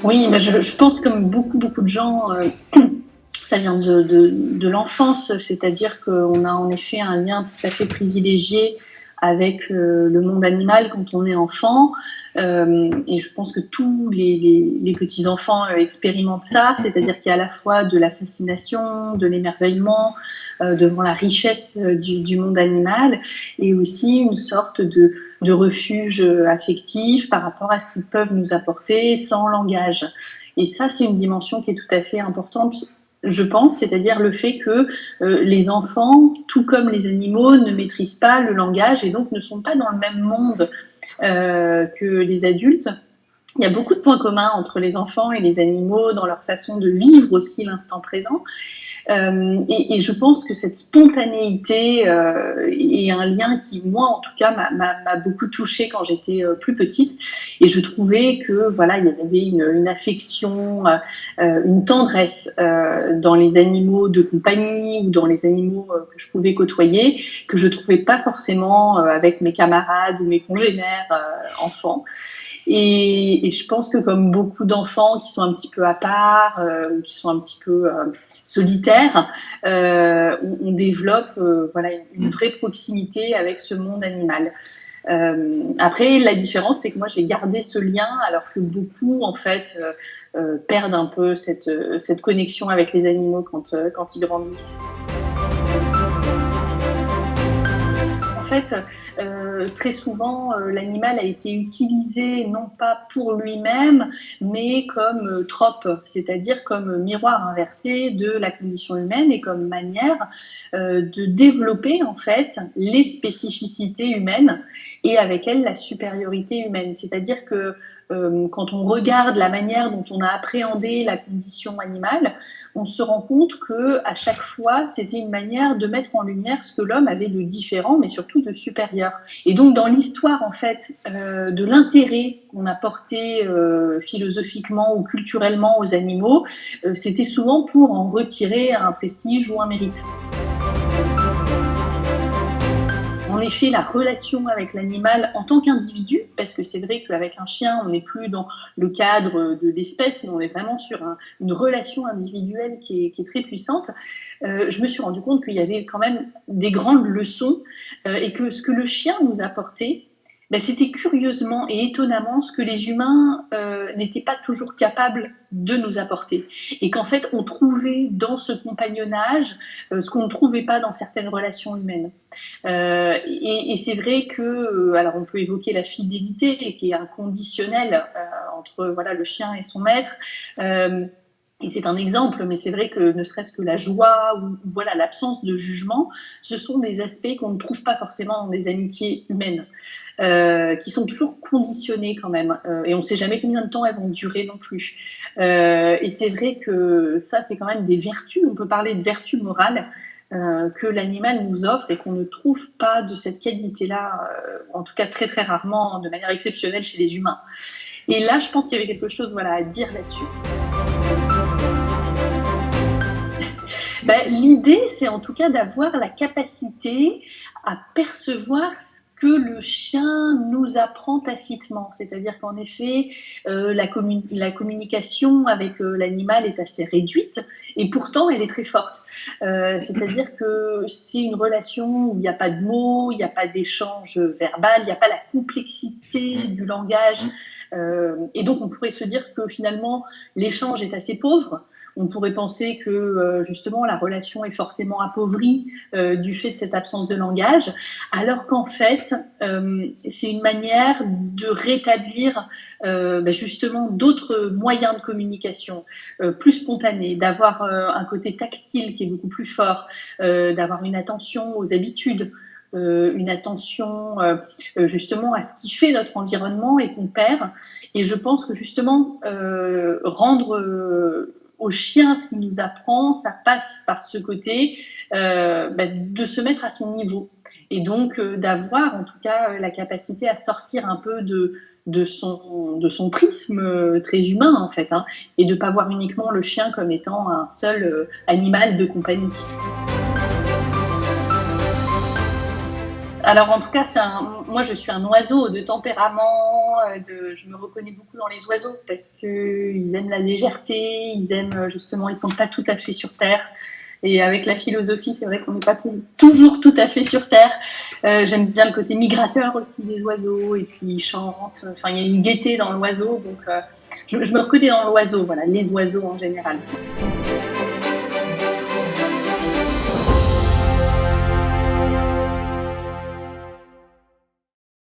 Oui, mais je pense comme beaucoup de gens, ça vient de l'enfance, c'est-à-dire qu'on a en effet un lien tout à fait privilégié avec le monde animal quand on est enfant. Et je pense que tous les petits-enfants expérimentent ça, c'est-à-dire qu'il y a à la fois de la fascination, de l'émerveillement devant la richesse du monde animal, et aussi une sorte de refuge affectif par rapport à ce qu'ils peuvent nous apporter sans langage. Et ça, c'est une dimension qui est tout à fait importante, je pense, c'est-à-dire le fait que les enfants, tout comme les animaux, ne maîtrisent pas le langage et donc ne sont pas dans le même monde que les adultes. Il y a beaucoup de points communs entre les enfants et les animaux dans leur façon de vivre aussi l'instant présent. Et je pense que cette spontanéité est un lien qui, moi, en tout cas, m'a beaucoup touchée quand j'étais plus petite. Et je trouvais que voilà, il y avait une affection, une tendresse dans les animaux de compagnie ou dans les animaux que je pouvais côtoyer, que je trouvais pas forcément avec mes camarades ou mes congénères enfants. Et je pense que comme beaucoup d'enfants qui sont un petit peu à part, ou qui sont un petit peu solitaires, on développe voilà, une vraie proximité avec ce monde animal. Après, la différence, c'est que moi, j'ai gardé ce lien, alors que beaucoup, en fait, perdent un peu cette connexion avec les animaux quand ils grandissent. En fait, très souvent, l'animal a été utilisé non pas pour lui-même, mais comme trope, c'est-à-dire comme miroir inversé de la condition humaine et comme manière de développer en fait les spécificités humaines et avec elles la supériorité humaine. C'est-à-dire que quand on regarde la manière dont on a appréhendé la condition animale, on se rend compte que à chaque fois, c'était une manière de mettre en lumière ce que l'homme avait de différent, mais surtout de supérieur. Et donc, dans l'histoire, en fait, de l'intérêt qu'on a porté philosophiquement ou culturellement aux animaux, c'était souvent pour en retirer un prestige ou un mérite. En effet, la relation avec l'animal en tant qu'individu, parce que c'est vrai qu'avec un chien, on n'est plus dans le cadre de l'espèce, mais on est vraiment sur une relation individuelle qui est très puissante, je me suis rendu compte qu'il y avait quand même des grandes leçons et que ce que le chien nous apportait, ben, c'était curieusement et étonnamment ce que les humains n'étaient pas toujours capables de nous apporter. Et qu'en fait, on trouvait dans ce compagnonnage ce qu'on ne trouvait pas dans certaines relations humaines. Et c'est vrai que, alors on peut évoquer la fidélité qui est inconditionnelle entre voilà, le chien et son maître. Et c'est un exemple, mais c'est vrai que ne serait-ce que la joie ou voilà, l'absence de jugement, ce sont des aspects qu'on ne trouve pas forcément dans des amitiés humaines, qui sont toujours conditionnées quand même. Et on ne sait jamais combien de temps elles vont durer non plus. Et c'est vrai que ça, c'est quand même des vertus, on peut parler de vertus morales, que l'animal nous offre et qu'on ne trouve pas de cette qualité-là, en tout cas très très rarement, de manière exceptionnelle chez les humains. Et là, je pense qu'il y avait quelque chose voilà, à dire là-dessus. Ben, l'idée, c'est en tout cas d'avoir la capacité à percevoir ce que le chien nous apprend tacitement. C'est-à-dire qu'en effet, la communication avec l'animal est assez réduite et pourtant elle est très forte. C'est-à-dire que c'est une relation où il n'y a pas de mots, il n'y a pas d'échange verbal, il n'y a pas la complexité du langage. Et donc on pourrait se dire que finalement l'échange est assez pauvre. On pourrait penser que justement la relation est forcément appauvrie du fait de cette absence de langage, alors qu'en fait c'est une manière de rétablir justement d'autres moyens de communication plus spontanés, d'avoir un côté tactile qui est beaucoup plus fort, d'avoir une attention aux habitudes, une attention justement à ce qui fait notre environnement et qu'on perd. Et je pense que justement rendre au chien ce qu'il nous apprend, ça passe par ce côté de se mettre à son niveau et donc d'avoir en tout cas la capacité à sortir un peu de son prisme très humain en fait, hein, et de ne pas voir uniquement le chien comme étant un seul animal de compagnie. Alors en tout cas, moi je suis un oiseau de tempérament, je me reconnais beaucoup dans les oiseaux parce qu'ils aiment la légèreté, ils aiment justement, ils sont pas tout à fait sur terre. Et avec la philosophie, c'est vrai qu'on n'est pas toujours tout à fait sur terre. J'aime bien le côté migrateur aussi des oiseaux, et puis ils chantent. Enfin, il y a une gaieté dans l'oiseau, donc je me reconnais dans l'oiseau, voilà, les oiseaux en général.